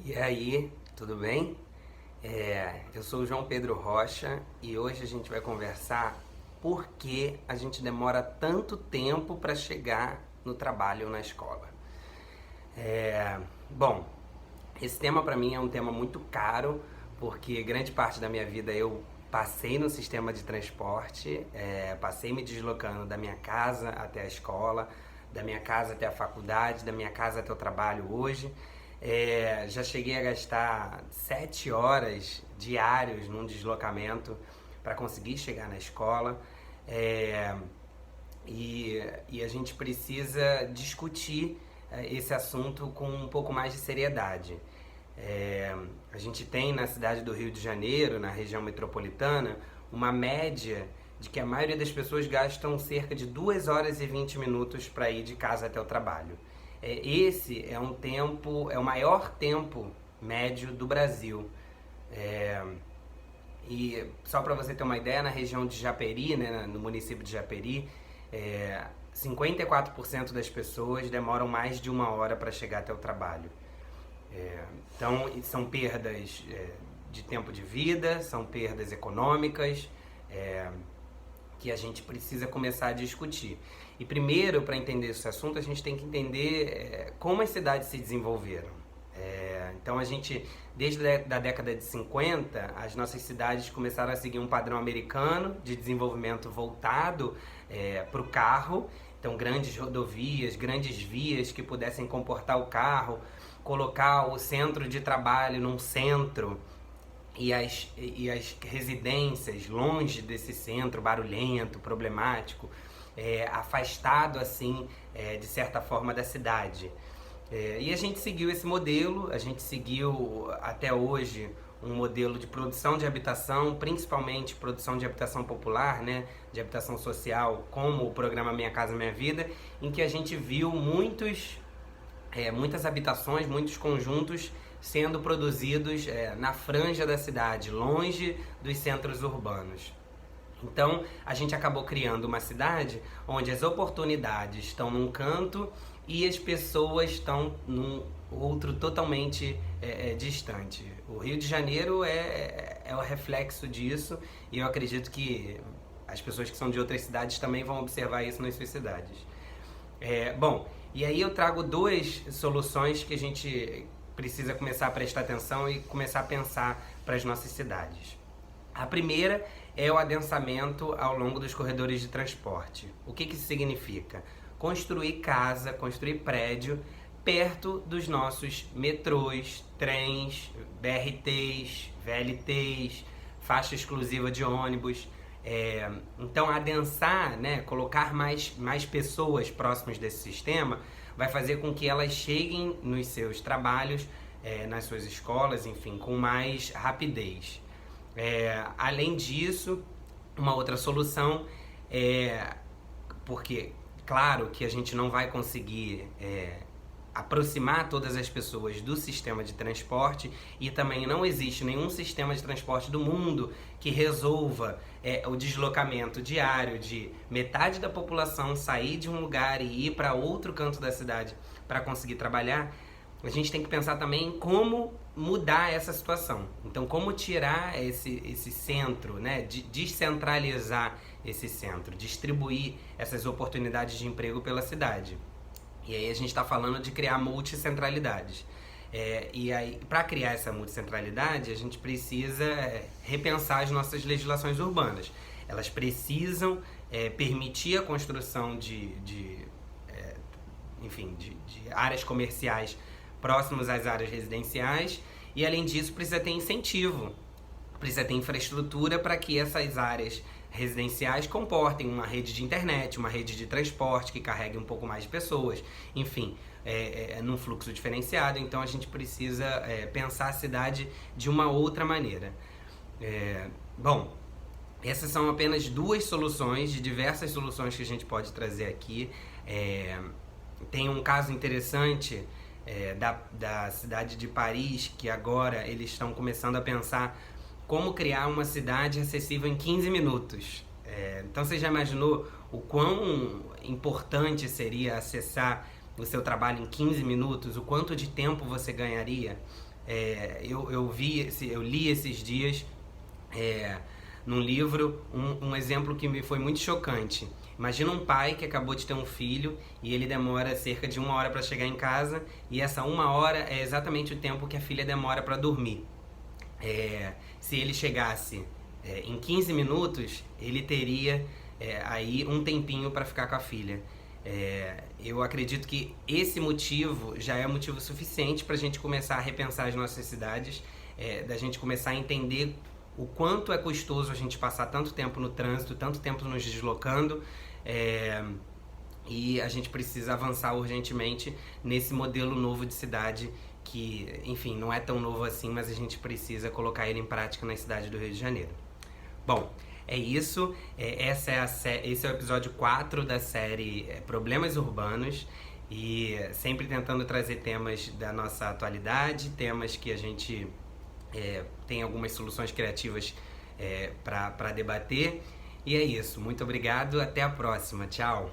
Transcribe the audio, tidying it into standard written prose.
E aí, tudo bem? Eu sou o João Pedro Rocha e hoje a gente vai conversar por que a gente demora tanto tempo para chegar no trabalho ou na escola. Bom, esse tema para mim é um tema muito caro porque grande parte da minha vida eu passei no sistema de transporte, passei me deslocando da minha casa até a escola, da minha casa até a faculdade, da minha casa até o trabalho hoje. Já cheguei a gastar 7 horas diários num deslocamento para conseguir chegar na escola. É, e a gente precisa discutir esse assunto com um pouco mais de seriedade. A gente tem na cidade do Rio de Janeiro, na região metropolitana, uma média de que a maioria das pessoas gastam cerca de 2 horas e 20 minutos para ir de casa até o trabalho. Esse é um tempo, é o maior tempo médio do Brasil. É, e só para você ter uma ideia, na região de Japeri, né, no município de Japeri, 54% das pessoas demoram mais de 1 hora para chegar até o trabalho. Então, são perdas de tempo de vida, são perdas econômicas, é, que a gente precisa começar a discutir. E primeiro, para entender esse assunto, a gente tem que entender como as cidades se desenvolveram. Então a gente, desde a década de 50, as nossas cidades começaram a seguir um padrão americano de desenvolvimento voltado para o carro. Então grandes rodovias, grandes vias que pudessem comportar o carro, colocar o centro de trabalho num centro e as residências longe desse centro barulhento, problemático, afastado assim, de certa forma, da cidade. E a gente seguiu esse modelo, a gente seguiu até hoje um modelo de produção de habitação, principalmente produção de habitação popular, né, de habitação social, como o programa Minha Casa Minha Vida, em que a gente viu muitas habitações, muitos conjuntos sendo produzidos na franja da cidade, longe dos centros urbanos. Então a gente acabou criando uma cidade onde as oportunidades estão num canto e as pessoas estão num outro totalmente distante. O Rio de Janeiro é o reflexo disso e eu acredito que as pessoas que são de outras cidades também vão observar isso nas suas cidades. Bom, e aí eu trago duas soluções que a gente precisa começar a prestar atenção e começar a pensar para as nossas cidades. A primeira é o adensamento ao longo dos corredores de transporte. O que isso significa? Construir casa, construir prédio perto dos nossos metrôs, trens, BRTs, VLTs, faixa exclusiva de ônibus. Então adensar, né, colocar mais pessoas próximas desse sistema vai fazer com que elas cheguem nos seus trabalhos, nas suas escolas, enfim, com mais rapidez. Além disso, uma outra solução porque claro que a gente não vai conseguir aproximar todas as pessoas do sistema de transporte e também não existe nenhum sistema de transporte do mundo que resolva o deslocamento diário de metade da população sair de um lugar e ir para outro canto da cidade para conseguir trabalhar. A gente tem que pensar também em como mudar essa situação. Então, como tirar esse centro, né? Descentralizar esse centro, distribuir essas oportunidades de emprego pela cidade. E aí a gente está falando de criar multicentralidades. E aí, para criar essa multicentralidade, a gente precisa repensar as nossas legislações urbanas. Elas precisam permitir a construção de áreas comerciais próximos às áreas residenciais e, além disso, precisa ter incentivo, precisa ter infraestrutura para que essas áreas residenciais comportem uma rede de internet, uma rede de transporte que carregue um pouco mais de pessoas, enfim, num fluxo diferenciado. Então a gente precisa pensar a cidade de uma outra maneira. Bom, essas são apenas duas soluções de diversas soluções que a gente pode trazer aqui. Tem um caso interessante da cidade de Paris, que agora eles estão começando a pensar como criar uma cidade acessível em 15 minutos. Então você já imaginou o quão importante seria acessar o seu trabalho em 15 minutos? O quanto de tempo você ganharia? Eu li esses dias num livro um exemplo que me foi muito chocante. Imagina um pai que acabou de ter um filho e ele demora cerca de 1 hora para chegar em casa, e essa 1 hora é exatamente o tempo que a filha demora para dormir. Se ele chegasse em 15 minutos, ele teria aí um tempinho para ficar com a filha. Eu acredito que esse motivo já é motivo suficiente para a gente começar a repensar as nossas cidades, da gente começar a entender o quanto é custoso a gente passar tanto tempo no trânsito, tanto tempo nos deslocando, e a gente precisa avançar urgentemente nesse modelo novo de cidade que, enfim, não é tão novo assim, mas a gente precisa colocar ele em prática na cidade do Rio de Janeiro. Bom, é isso. Esse é o episódio 4 da série Problemas Urbanos, e sempre tentando trazer temas da nossa atualidade, temas que a gente tem algumas soluções criativas para debater. E é isso. Muito obrigado. Até a próxima. Tchau.